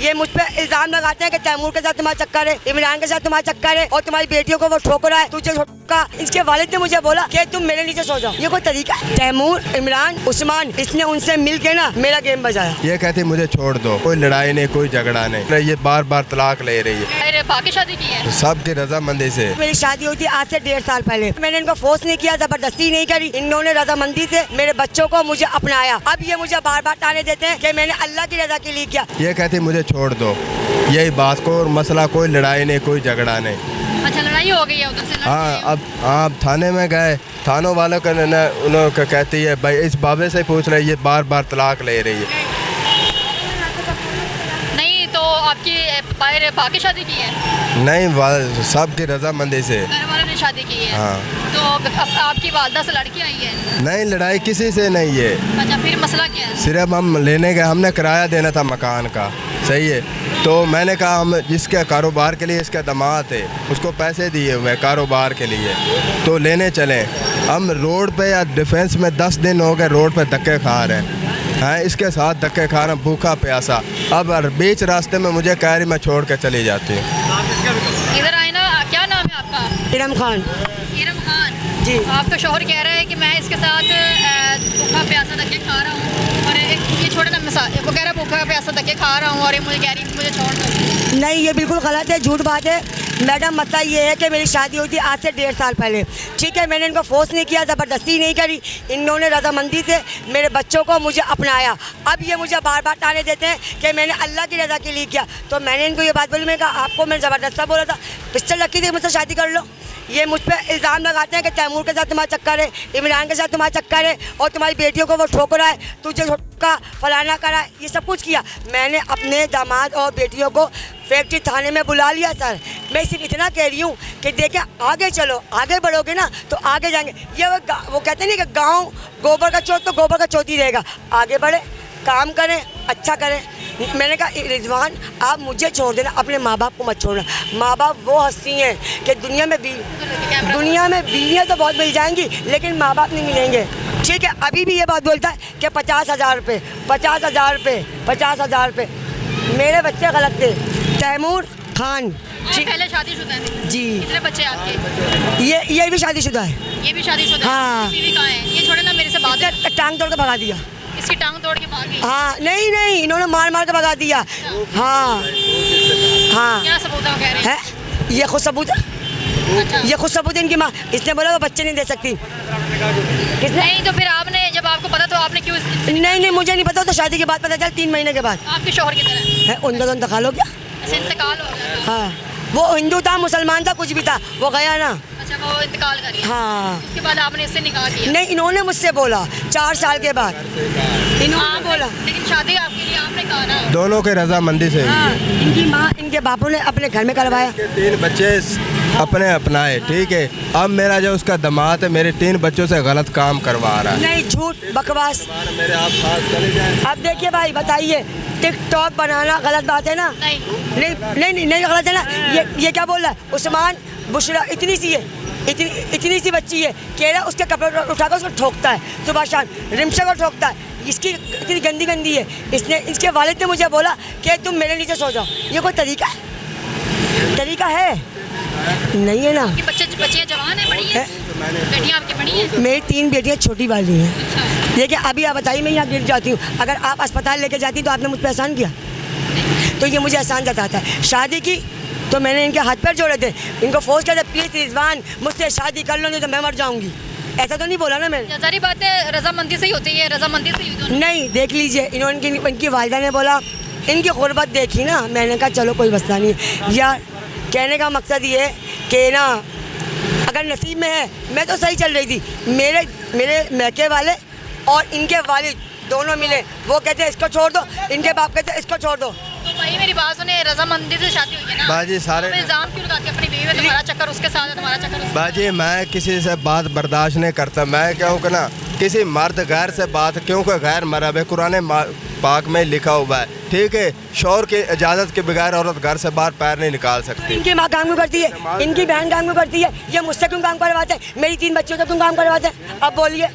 ये मुझ पे इल्जाम लगाते हैं कि तैमूर के साथ तुम्हारा चक्कर है, इमरान के साथ तुम्हारा चक्कर है और तुम्हारी बेटियों को वो ठोक रहा है, तुझे ठोका। इसके वालिद ने मुझे बोला कि तुम मेरे नीचे सो जाओ। ये कोई तरीका है? तैमूर, इमरान, उस्मान, इसने उनसे मिल के ना मेरा गेम बजाया। ये कहती मुझे छोड़ दो, कोई लड़ाई नहीं, कोई झगड़ा नहीं, ये बार बार तलाक ले रही है। अरे बाकी शादी की है सबकी रजामंदी से। मेरी शादी हुई थी आज से 1.5 साल पहले। मैंने इनको फोर्स नहीं किया, जबरदस्ती नहीं करी, इन्होंने रजामंदी से मेरे बच्चों को मुझे अपनाया। अब ये मुझे बार बार ताने देते हैं कि मैंने अल्लाह की रजा के लिए किया। ये कहती मुझे छोड़ दो, यही बात को और मसला, कोई लड़ाई नहीं, कोई झगड़ा नहीं। अच्छा लड़ाई हो गई है उधर से? हाँ, अब थाने में गए, थानों वालों का उन्होंने कहती है भाई इस बाबे से पूछ रहे, ये बार बार तलाक ले रही है। नहीं तो आपकी बाकी शादी की है? नहीं, सबकी रजामंदी से। घर वालों ने शादी की है? हाँ। तो अब आपकी वालदा से लड़की आई है? नहीं, लड़ाई किसी से नहीं है। अच्छा फिर मसला क्या है? सिर्फ हम लेने गए, हमने किराया देना था मकान का, सही है। तो मैंने कहा हम जिसके कारोबार के लिए इसका दामाद है उसको पैसे दिए हुए कारोबार के लिए, तो लेने चले। हम रोड पे या डिफेंस में 10 दिन हो गए रोड पे धक्के खा रहे हैं, इसके साथ धक्के खा रहे हैं, भूखा प्यासा। अब बीच रास्ते में मुझे कह रही मैं छोड़ के चली जाती हूँ। इधर आए ना, क्या नाम है आपका? इरम खान। इरम खान जी। आपका शोहर कह रहा है कि मैं इसके साथ भूखा प्यासा धक्के खा रहा हूँ, और ये छोटे ना मिसाल, वो कह रहा है भूखा प्यासा धक्के खा रहा हूँ और ये मुझे कह रही है मुझे छोड़ दो। नहीं, ये बिल्कुल गलत है, झूठ बात है मैडम। मसला ये है कि मेरी शादी हुई थी आज से 1.5 साल पहले, ठीक है। मैंने इनको फोर्स नहीं किया, ज़बरदस्ती नहीं करी, इन्होंने रजामंदी से मेरे बच्चों को मुझे अपनाया। अब ये मुझे बार बार ताने देते हैं कि मैंने अल्लाह की रज़ा के लिए किया। तो मैंने इनको ये बात बोली, मैंने कहा आपको मैंने ज़बरदस्ती बोला था, पिस्टल रखी थी, मुझसे शादी कर लो। ये मुझ पे इल्ज़ाम लगाते हैं कि तैमूर के साथ तुम्हारा चक्कर है, इमरान के साथ तुम्हारा चक्कर है और तुम्हारी बेटियों को वो ठोक रहा है, तुझे ठोका, फलाना करा, ये सब कुछ किया। मैंने अपने दामाद और बेटियों को फैक्ट्री थाने में बुला लिया सर। मैं सिर्फ इतना कह रही हूँ कि देखें आगे चलो, आगे बढ़ोगे ना तो आगे जाएंगे। ये वो कहते हैं ना कि गाँव गोबर का चौथ तो गोबर का चौथ ही रहेगा। आगे बढ़े, काम करें, अच्छा करें। मैंने कहा रिजवान आप मुझे छोड़ देना, अपने माँ बाप को मत छोड़ना। माँ बाप वो हस्ती हैं कि दुनिया में बीवियाँ तो बहुत मिल जाएंगी लेकिन माँ बाप नहीं मिलेंगे, ठीक है। अभी भी ये बात बोलता है कि 50,000 रुपये, 50,000 रुपये, 50,000 रुपये। मेरे बच्चे गलत थे। तैमूर खान पहले शादीशुदा थे जी। कितने बच्चे आपके? ये भी शादीशुदा है। ये भी शादीशुदा हाँ। है? बीवी कहाँ है? ये छोड़े ना मेरे से बात है। टांग तोड़ के भगा दिया। इसकी टांग तोड़ के भाग गई? हाँ, नहीं इन्होंने मार के भगा दिया। हाँ हाँ। क्या सबूत है वो कह रहे हैं? है ये खुद सबूत है। अच्छा। ये खुद सबूत है इनकी माँ, इसने बोला वो बच्चे नहीं दे सकती। किसने? नहीं तो फिर आपने, जब आपको पता तो आपने क्यों? नहीं मुझे नहीं पता, तो शादी के बाद पता चल, 3 महीने के बाद। आपके शोहर की तरह है उनका तो इंतकाल हो गया। ऐसे इंतकाल हो गया? हाँ, वो हिंदू था, मुसलमान था, कुछ भी था, वो गया ना। अच्छा वो इंतकाल कर गया। हाँ। उसके बाद आपने इससे निकाह किया? नहीं, इन्होंने मुझसे बोला 4 साल के बाद इन्होंने बोला। लेकिन शादी आपके लिए आपने कहा ना? दोनों के रजामंदी से। हाँ, इनकी माँ इनके बापू ने अपने घर में करवाया। 3 बच्चे अपने अपनाए, ठीक है। अब मेरा जो उसका दामाद है मेरे 3 बच्चों से गलत काम करवा रहा है। नहीं, झूठ बकवास। मेरे आप साथ चले जाएं। अब देखिए भाई बताइए, टिकटॉक बनाना गलत बात है ना? नहीं गलत है ना? ये क्या बोल रहा है? उस्मान बुशरा इतनी सी है, इतनी सी बच्ची है, कह रहा उसके कपड़े उठाकर उसको ठोकता है, सुबह शाम रिमशा को ठोकता है। इसकी इतनी गंदी है। इसके वालिद ने मुझे बोला कि तुम मेरे नीचे सो जाओ। ये कोई तरीका है? नहीं है ना। बच्चियाँ जवान है, बड़ी है? बेटियाँ आपकी बड़ी हैं? मेरी 3 बेटियाँ छोटी वाली हैं। अच्छा। देखिए अभी आप बताइए, मैं यहाँ गिर जाती हूँ, अगर आप अस्पताल लेके जाती तो आपने मुझ पर एहसान किया? तो ये मुझे एहसान जताता है। शादी की तो मैंने इनके हाथ पैर जोड़े थे, इनको फोर्स किया था प्लीज़ रिजवान मुझसे शादी कर लो नहीं तो मैं मर जाऊँगी। ऐसा तो नहीं बोला ना मैंने? सारी बातें रजामंदी से ही होती है, रजामंदी से ही। नहीं, देख लीजिए, इनकी वालिदा ने बोला, इनकी गुर्बत देखी ना, मैंने कहा चलो कोई मसला नहीं है यार। कहने का मकसद ये है कि ना अगर नसीब में है, मैं तो सही चल रही थी, मेरे मैके वाले और इनके वालिद दोनों मिले, वो कहते हैं इसको छोड़ दो, इनके बाप कहते हैं इसको छोड़ दो। तो भाई मेरी बात सुने, रजामंदी से शादी हुई है ना? बाजी सारे इल्जाम क्यों लगाते अपनी बीवी में? तुम्हारा चक्कर उसके साथ है, तुम्हारा चक्कर उसके साथ। बाजी मैं किसी से बात बर्दाश्त नहीं करता। मैं कहूँ कि ना किसी मर्द गैर से बात, क्योंकि गैर मरहब है, कुरान पाक में लिखा हुआ है, ठीक है। शौहर की इजाज़त के बगैर औरत घर से बाहर पैर नहीं निकाल सकती। इनकी माँ काम क्यों करती है? इनकी बहन काम क्यों करती है? ये मुझसे क्यों काम करवाते हैं? मेरी 3 बच्चों से क्यों काम करवाते हैं? अब बोलिए।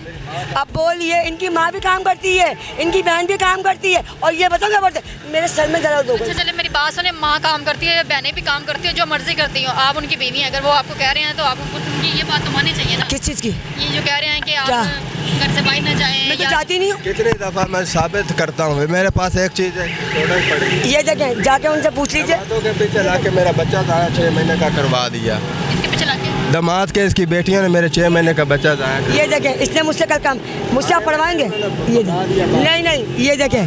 अब बोलिए, इनकी माँ भी काम करती है, इनकी बहन भी काम करती है, और ये बताओ क्या बोलते हैं, मेरे सर में दर्द हो गया। अच्छा चले मेरी बात सुने, माँ काम करती है, बहनें भी काम करती है, जो मर्जी करती हो, आप उनकी बीवी हैं, अगर वो आपको कह रहे हैं तो आप उनको उनकी ये बात तो माननी चाहिए ना। किस चीज़ की? ये जो कह रहे हैं कि क्या? आप घर से बाहर न जाएं मैं तो या जाती नहीं हूँ। कितनी दफ़ा मैं साबित करता हूँ, मेरे पास एक चीज़ है, प्रोडक्ट पड़ी, ये देखें, जाके उनसे पूछ लीजिए। बातों के पीछे ला के मेरा बच्चा ज़ाया 6 महीने का करवा दिया। इसके पीछे लाके दामाद के इसकी बेटियों ने मेरे 6 महीने का बच्चा ज़ाया कर ये देखें, इसने मुझसे कल काम, मुझसे आप पढ़वाएंगे? ये नहीं नहीं, ये देखें,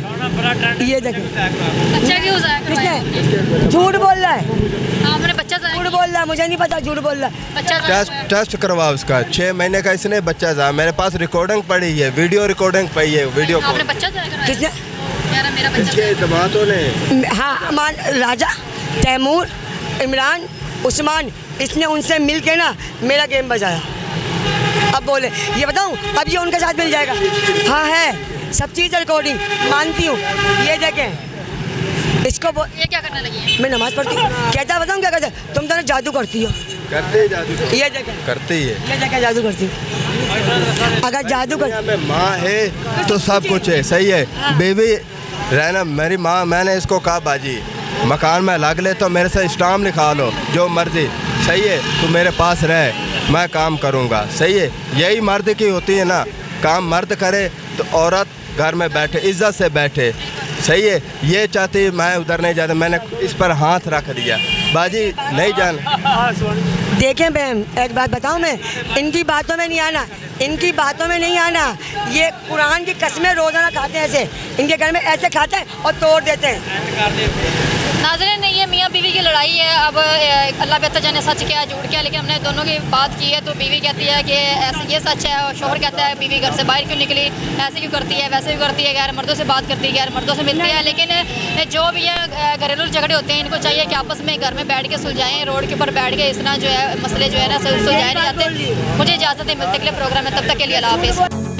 ये देखें, बच्चा क्यों ज़ाया करवाया? किसने झूठ बोल रहा है, हाँ मैंने बच्चा ज़ाया झूठ बोल रहा है, मुझे नहीं पता, झूठ बोल रहा है। बच्चा ज़ाया टेस्ट टेस्ट करवा उसका, 6 महीने का इसने बच्चा ज़ाया, मेरे पास रिकॉर्डिंग पड़ी है, वीडियो रिकॉर्डिंग पड़ी है, वीडियो करवाया। आपने कॉल। बच्चा ज़ाया करवाया? किसने? कह रहा मेरा बच्चा इसके दामादों ने हाँ, अमान राजा, तैमूर, इमरान, उस्मान, इसने उनसे मिल के ना मेरा गेम बजाया। अब बोले, ये बताऊँ, अब ये उनके साथ मिल जाएगा। हाँ है, सब चीज़ रिकॉर्डिंग, मानती हूँ। ये देखें, इसको ये क्या करने लगी है? मैं नमाज़ पढ़ती हूँ, कहता बताऊँ क्या कहते, तुम तो ना जादू करती हो। करते ही जादू ये देखें, करती है। ये देखें, जादू करती हूँ। अगर जादू कर, दुनिया में माँ है तो सब कुछ है, सही है। बीवी रहना, मेरी माँ, मैंने इसको कहा बाजी मकान में लग ले तो मेरे से स्टाम्प लिखा लो, जो मर्जी, सही है, तू मेरे पास रह, मैं काम करूँगा, सही है। यही मर्द की होती है ना, काम मर्द करे तो औरत घर में बैठे, इज्जत से बैठे, सही है। ये चाहती मैं उधर नहीं जाता, मैंने इस पर हाथ रख दिया, बाजी नहीं जान। देखें बहन, एक बात बताऊं मैं, इनकी बातों में नहीं आना, इनकी बातों में नहीं आना। ये कुरान की कसमें रोज़ाना खाते हैं ऐसे, इनके घर में ऐसे खाते हैं और तोड़ देते हैं। नाज़रीन, ये मियाँ बीवी की लड़ाई है। अब अल्लाह बेहतर जाने सच क्या है झूठ क्या है, लेकिन हमने दोनों की बात की है तो बीवी कहती है कि ऐसे ये सच है, और शोहर कहता है बीवी घर से बाहर क्यों निकली, ऐसे क्यों करती है, वैसे क्यों करती है, गैर मर्दों से बात करती है, गैर मर्दों से मिलती है। लेकिन जो भी है घरेलू झगड़े होते हैं, इनको चाहिए कि आपस में घर में बैठ के सुलझाएं, रोड के ऊपर बैठ के इस तरह जो है मसले जो है ना सुलझाए नहीं जाते। मुझे इजाज़त है, मिलते अगले प्रोग्राम में, तब तक के लिए अल्लाह हाफ़िज़।